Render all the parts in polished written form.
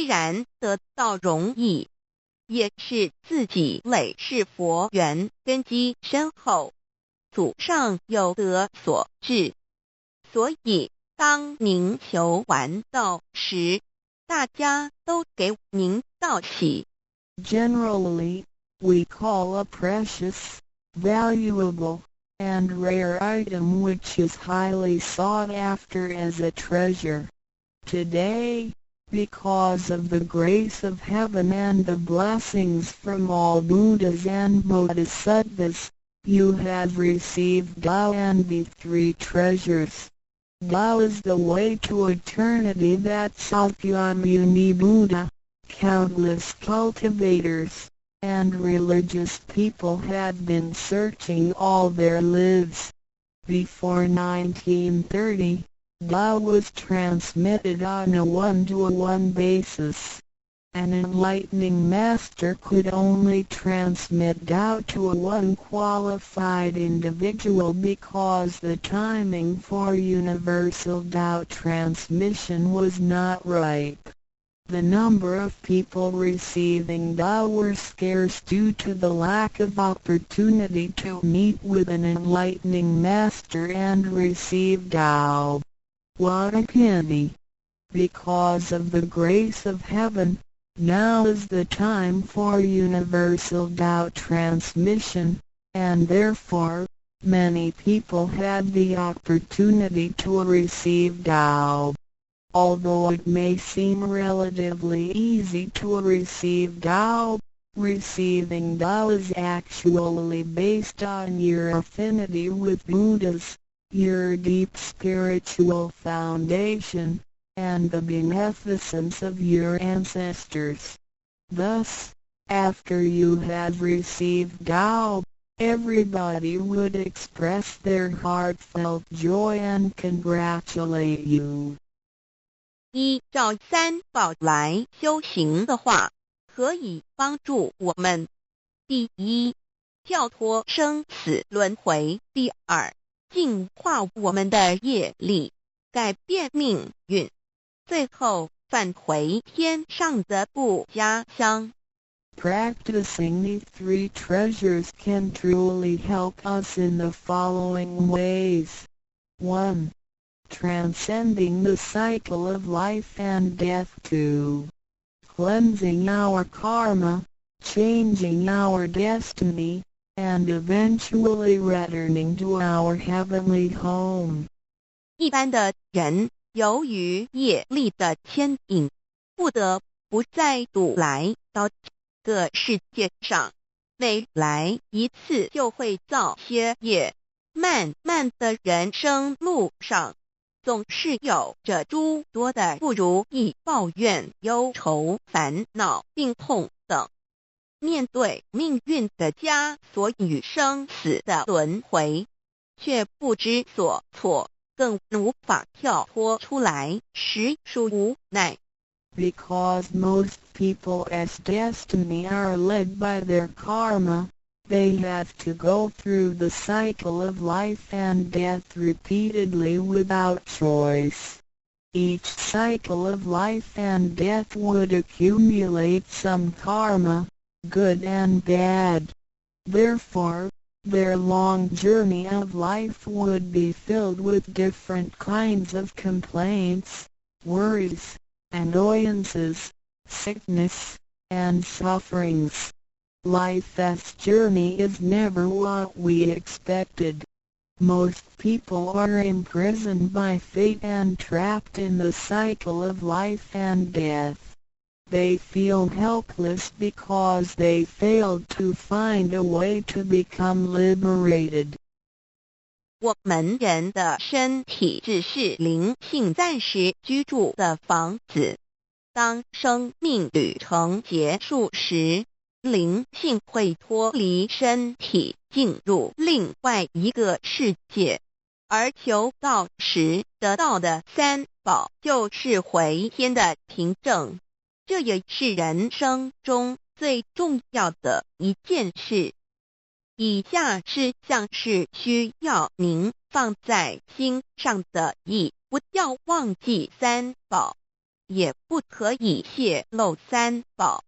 然得到容易，也是自己累世佛缘根基深厚，祖上有德所致。所以当您求完道时，大家都给您道喜。Generally, we call a precious, valuable, and rare item which is highly sought after as a treasure. Today, because of the grace of heaven and the blessings from all Buddhas and Bodhisattvas, you have received Tao and the three treasures. Tao is the way to eternity that Sakyamuni Buddha, countless cultivators, and religious people had been searching all their lives. Before 1930, Tao was transmitted on a one-to-one basis. An enlightening master could only transmit Tao to a one qualified individual because the timing for universal Tao transmission was not ripe. The number of people receiving Tao were scarce due to the lack of opportunity to meet with an enlightening master and receive Tao. What a pity! Because of the grace of heaven, now is the time for universal Tao transmission, and therefore, many people had the opportunity to receive Tao. Although it may seem relatively easy to receive Tao, receiving Tao is actually based on your affinity with Buddhas, your deep spiritual foundation, and the beneficence of your ancestors. Thus, after you have received Tao, everybody would express their heartfelt joy and congratulate you. 依照三宝来修行的话，可以帮助我们：第一，跳脱生死轮回；第二，净化我们的业力，改变命运；最后返回天上的不家乡。Practicing the three treasures can truly help us in the following ways. 1. Transcending the cycle of life and death. 2. Cleansing our karma, changing our destiny, and eventually returning to our heavenly home. 一般的人由于业力的牵引，不得不再度来到这个世界上，每来一次就会造些业，漫漫的人生路上，总是有着诸多的不如意、抱怨、忧愁、烦恼、病痛等。面对命运的枷锁与生死的轮回，却不知所措，更无法跳脱出来，实属无奈。Because most people as destiny are led by their karma, they have to go through the cycle of life and death repeatedly without choice. Each cycle of life and death would accumulate some karma, good and bad. Therefore, their long journey of life would be filled with different kinds of complaints, worries, annoyances, sickness, and sufferings. Life's journey is never what we expected. Most people are imprisoned by fate and trapped in the cycle of life and death. They feel helpless because they failed to find a way to become liberated. 我们人的身体只是灵性暂时居住的房子，当生命旅程结束时，灵性会脱离身体，进入另外一个世界，而求道时得到的三宝就是回天的凭证。这也是人生中最重要的一件事。以下是像是需要您放在心上的意，不要忘记三宝。也不可以泄露三宝，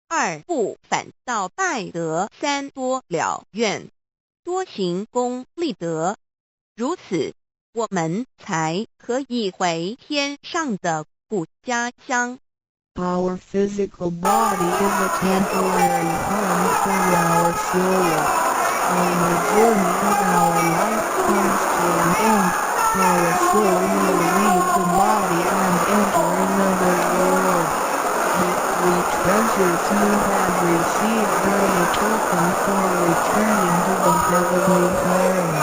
二不反倒败德，三多了愿，多行功立德，如此我们才可以回天上的故家乡。Our physical body is a temporary home for our soul. When the journey of our life comes to an end, our soul will leave the body and enter another world. The three treasures you have received are the token for returning to the heavenly home.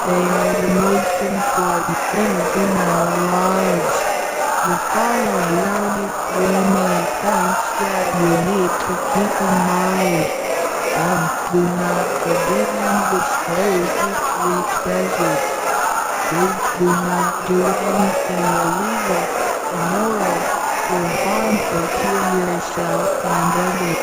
They are the most important things in our lives. The following are the three main points that you need to keep in mind. 1. Do not forget and disgrace the three treasures. 2. Do not do anything illegal, immoral, or harmful to yourself and others.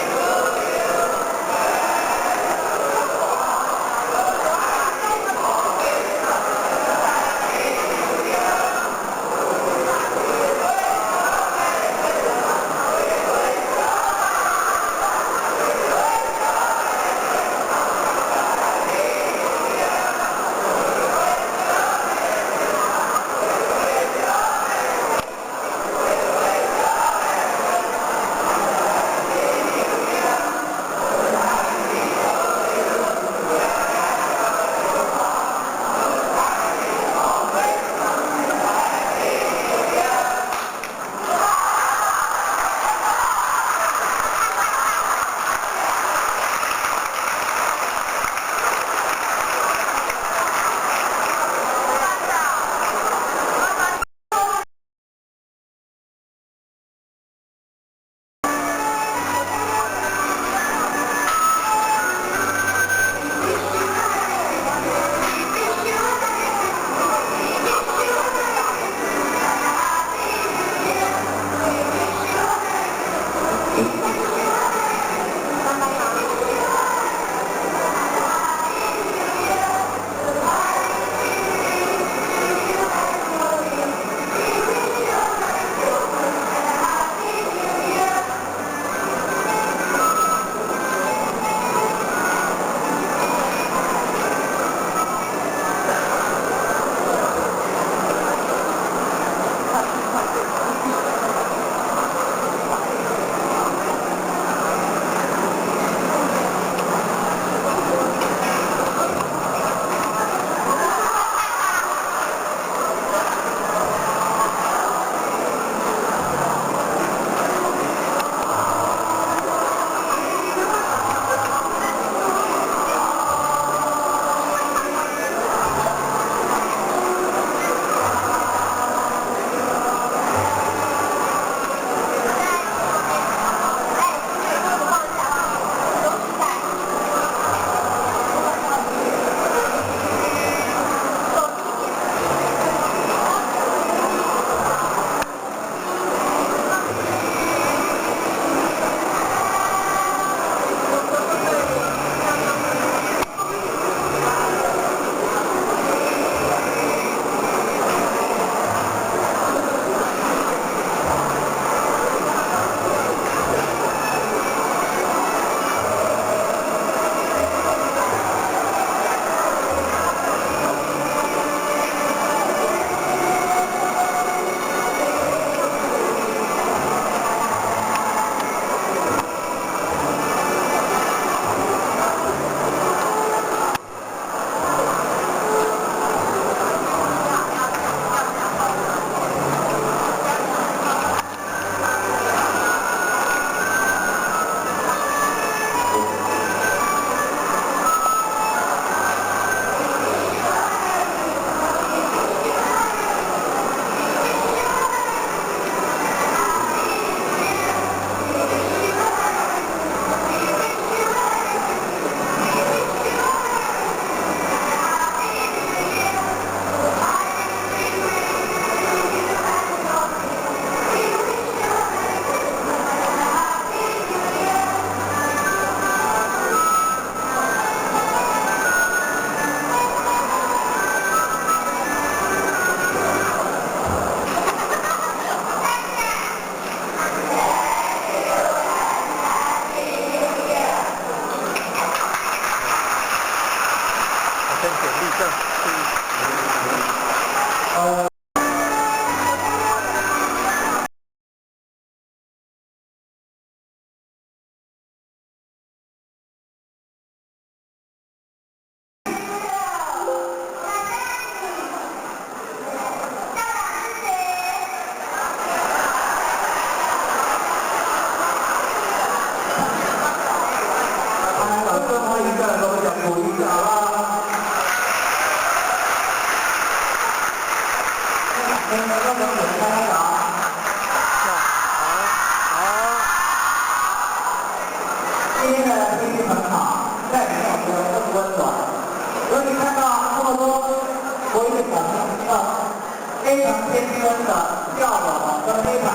非常天真的笑容跟非常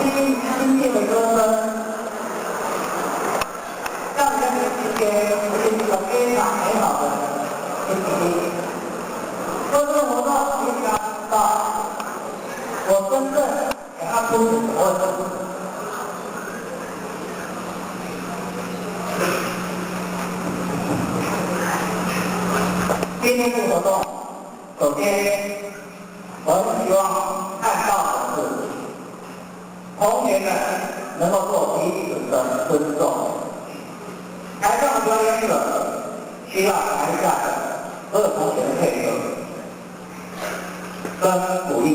亲切的歌声，让人之间是一个非常美好的天气。做这个活动，你想到我真正给他出我今天这个活动，首先我很希望看到的是同学们能够做彼此的尊重。台上的表演者需要台下的所有同学的配合跟鼓励。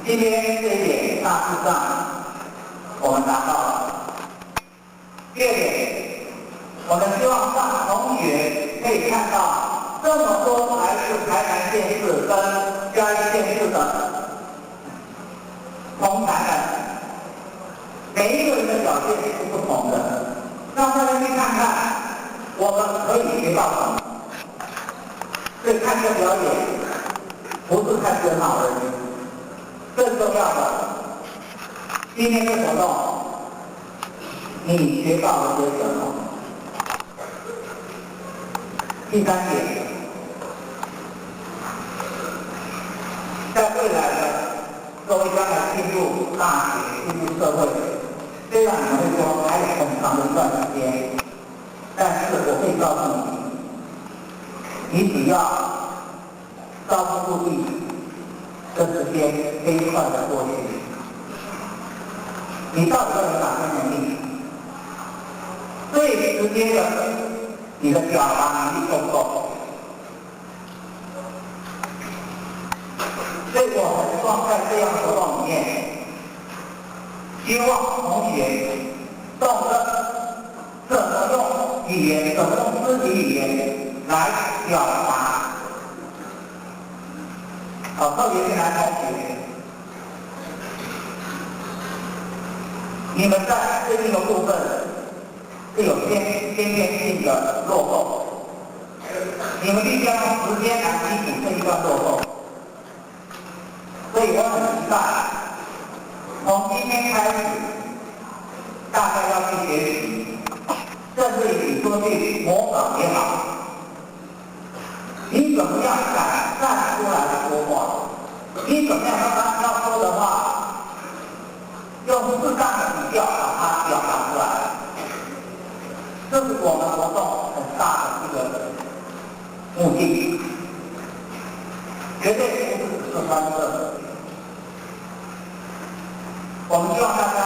今天这一点大致上我们达到了。第二点，我们希望让同学可以看到这么多来自台南县市跟嘉义县市的同台人，每一个人的表现是不同的，让大家去看看我们可以学到什么。所以看这表演不是看热闹而已，更重要的，今天的活动你学到了些什么？第三点，在未来的各位将来进入大学、进入社会，虽然你们会说还有很长的一段时间，但是我可以告诉你，你只要朝不顾地，这时间飞快的过去，你到底要有哪些能力？最直接的，你的表达能力够不够？所以我很希望在这样的活动里面，希望同学懂得怎么用语言，怎么用肢体语言来表达。特别是男同学，你们在这一个部分是有先天性的落后，你们必须要用时间来弥补这一段落后。所以我很期待，从今天开始，大家要去学习，甚至于说去模仿也好，你怎么样敢站出来说话？你怎么样让他要说的话，用适当的语调把它表达出来？这是我们活动很大的一个目的，绝对不是只是欢乐。我们希望大家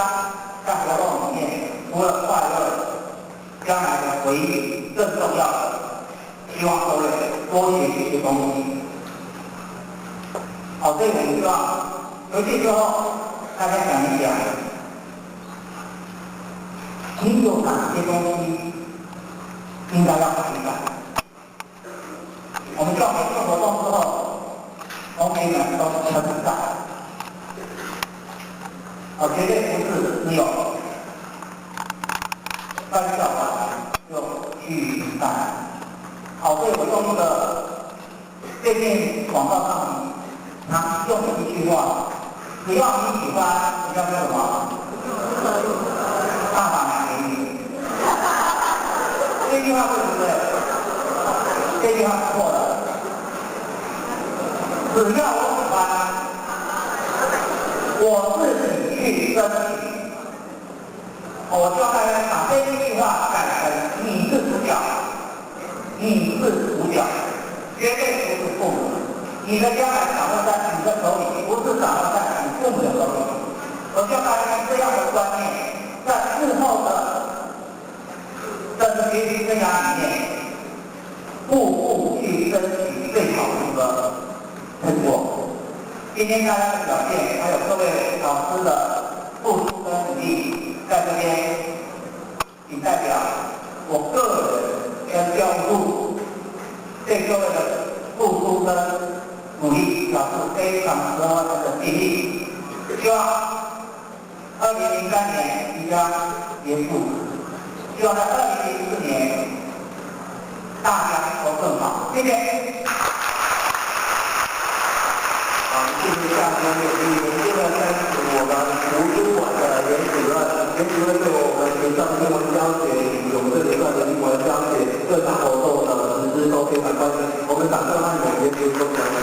在活动里面，除了快乐，将来的回忆更重要的，希望各位多学习一些东西。所以我们希望回去之后，大家想一想，你有哪些东西应该要改改？我们希望每次活动之后，同学们都成长。绝对不是只有翻笑完就趋于平淡。所以我用一个最近广告上常用的一句话：只要你喜欢，你叫什么？大把买给你。这句话对不对？这句话是错的。只要我喜欢，我自己去争取。我希望大家把这句话改成：你是主角，你是主角，绝对不是父母。你的将来掌握在你的手里，不是掌握在你父母的手里。我希望大家这样的观念，在日后的整个学习生涯里面，步步去争取最好的一个成果。今天大家的表现，还有各位老师的付出跟努力，在这边，仅代表我个人跟教育部对各位的付出跟努力表示非常深的敬意。希望2003年即将结束，希望在2004年大家都更好。谢谢。谢谢。下面勉励。我们现在开始我们图书馆的原子论，原子论对我们学校的英文教学以及我们这里段的英文教学各项活动的实施都非常关心。我们掌声欢迎原子论的同学。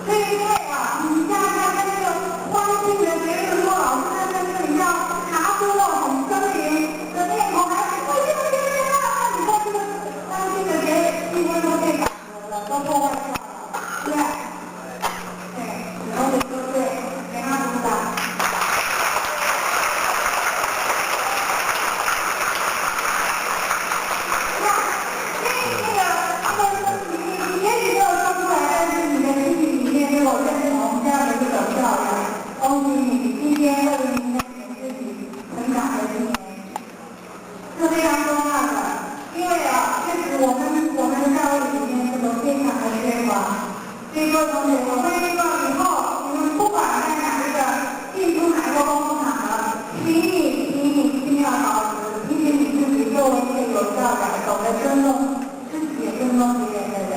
对，因为啊，你家那个欢是非常重要的，因为确实我们的教育里面这个非常的缺乏。所以说同学，我会希望以后你们不管在哪一个进出哪个公共场合，请你一定要保持提醒你自己作为一个有教养、懂得尊重自己也尊重别人的人，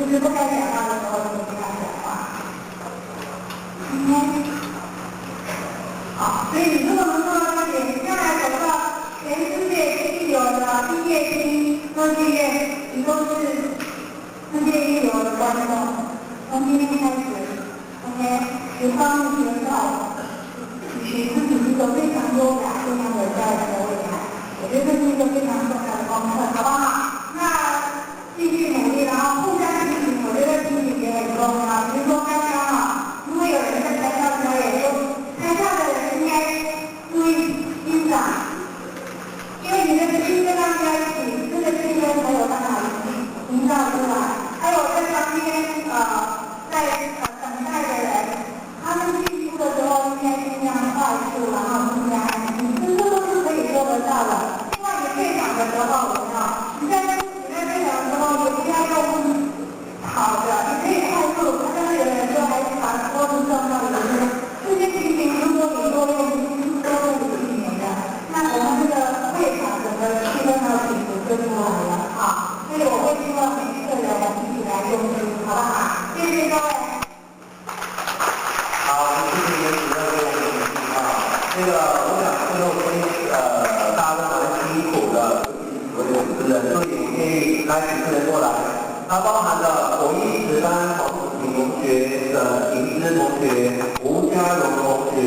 就是不该讲话的时候就不要讲话。好，所以你如果能做到这点，将来走到全世界一流的毕业生科技院，你都是世界一流的观众。从今天开始 ，OK， 有方面学到，取自己一个非常优雅、非常有教养的未来，我觉得这是一个非常重要的功课，好不好？那继续努力，然后互相提醒，我觉得提醒也很重要。比如说刚刚如果有人在台上表演，台下的人应该注意欣赏，因为你的心跟他们在一起，这个气氛才有办法营造出来。还有在旁边在等待的人，他们进出的时候应该尽量快速，然后尽量安静，这都是可以做得到的。另外，你退场的时候，你在退场的时候也不要用跑的，你可以快速。但是有人说还是把桌子撞到里面，这些情形如果你多用避免的，那我们这个会场整个气氛和品质就出来了啊。所以我会希望每一个人一起来用心，好不好？谢谢各位。好，谢谢袁主任为我们的提醒啊。我想最后大家都蛮辛苦的，我的主持人，所以我建议来主持人过来。它包含了我13黄子晴同学、沈婷芝同学、吴家荣同学、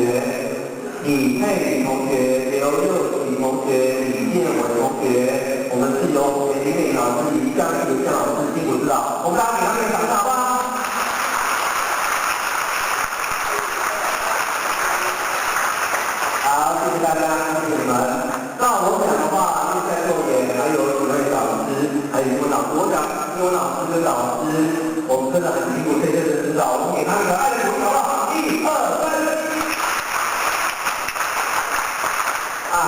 李佩宇同学、刘佑琪同学、李建伟同学，我们是由林美老师以江启江老师辛苦指导，我们大家给他们一个掌声好不好？好，谢谢大家，谢谢你们。那我想的话，因为在座也还有几位老师，还有英文老师，我想英文老师跟老师，我们真的很辛苦，这些人指导，我们给他们一个爱的鼓励，好不好？1、2、3。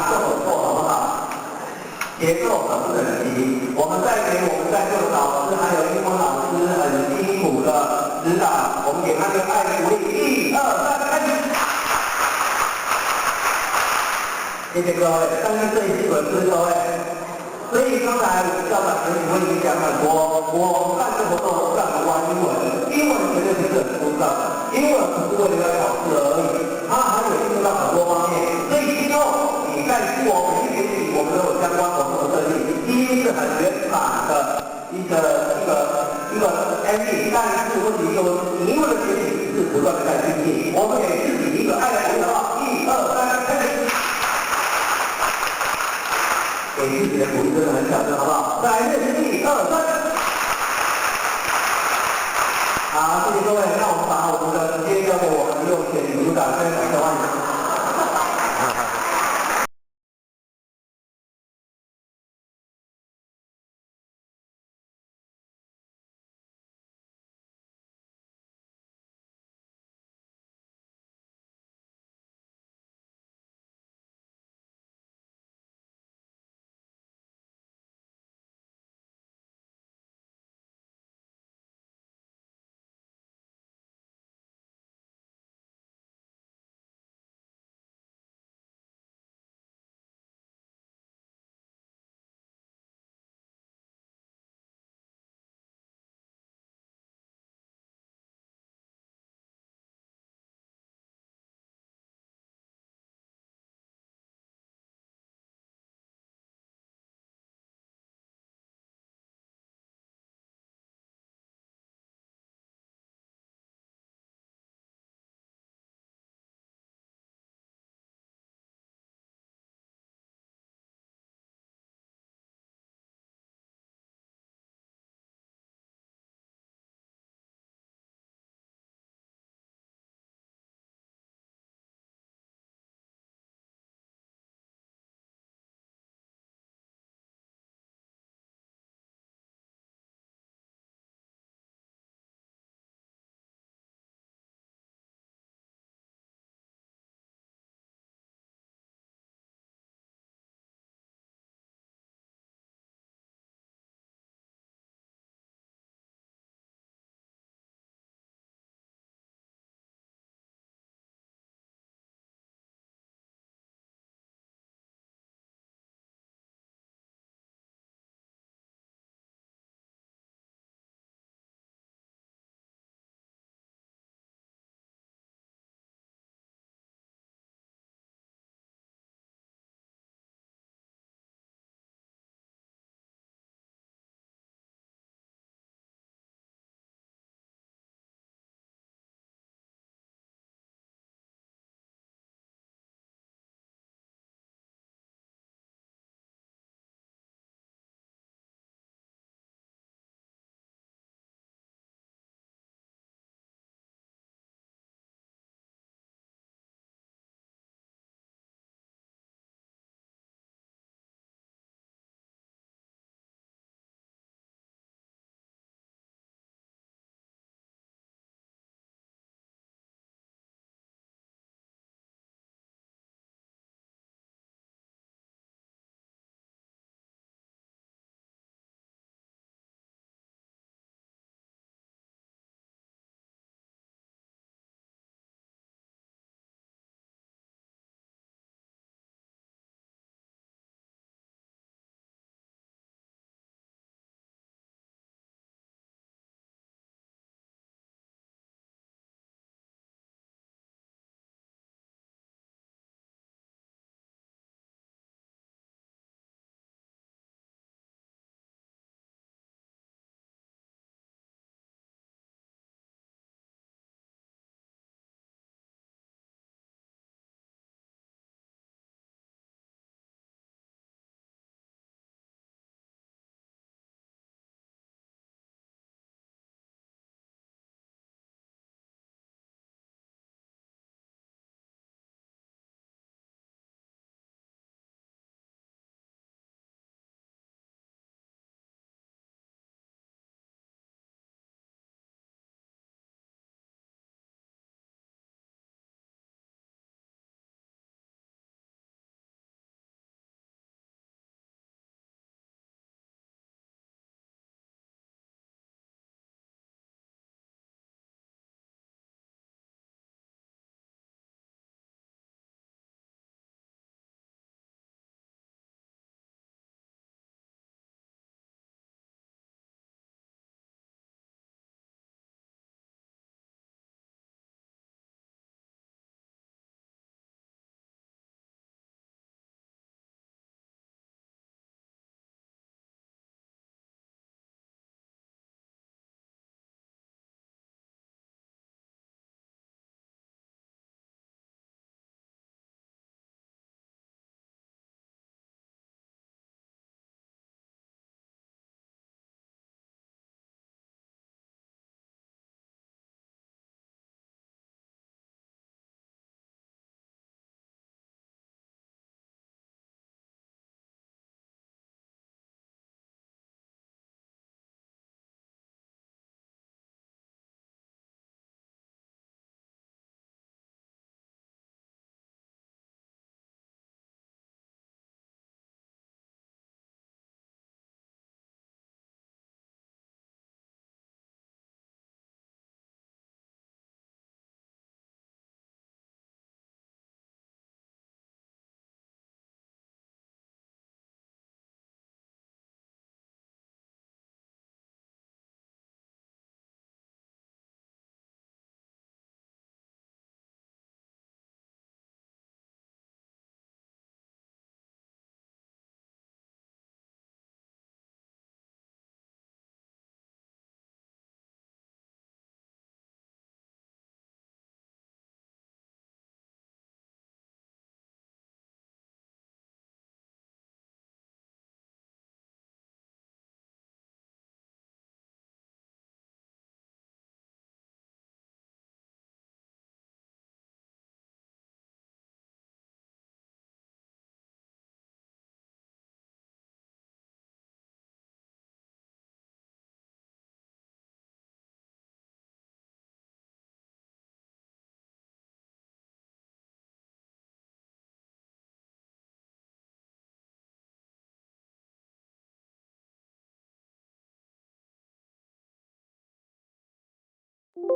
做手错好不好？节奏很不整齐。我们再给我们在座的老师还有英文老师很辛苦的指导，我们给他们爱的鼓励。1、2、3，开始。谢谢各位，相信这一次本是各位。所以刚才校长跟你们已经讲很多，我办这活动干嘛玩英文？英文绝对不是很枯燥的，英文不是为了要考试而已，它还有应用到很多方面。所以今后你在做每一学期我们都有相关活动的设计，第一是很原版的一个 ending， 但是问题就是你英文的学习是不断的在精进，我们给自己一个爱的鼓励，好不好？1、2、3，开始。给自己的鼓励真的很小声，好不好？再来1、2、3。好，谢谢各位。那我们把我们的时间交给我们的右前组长，非常感谢欢迎。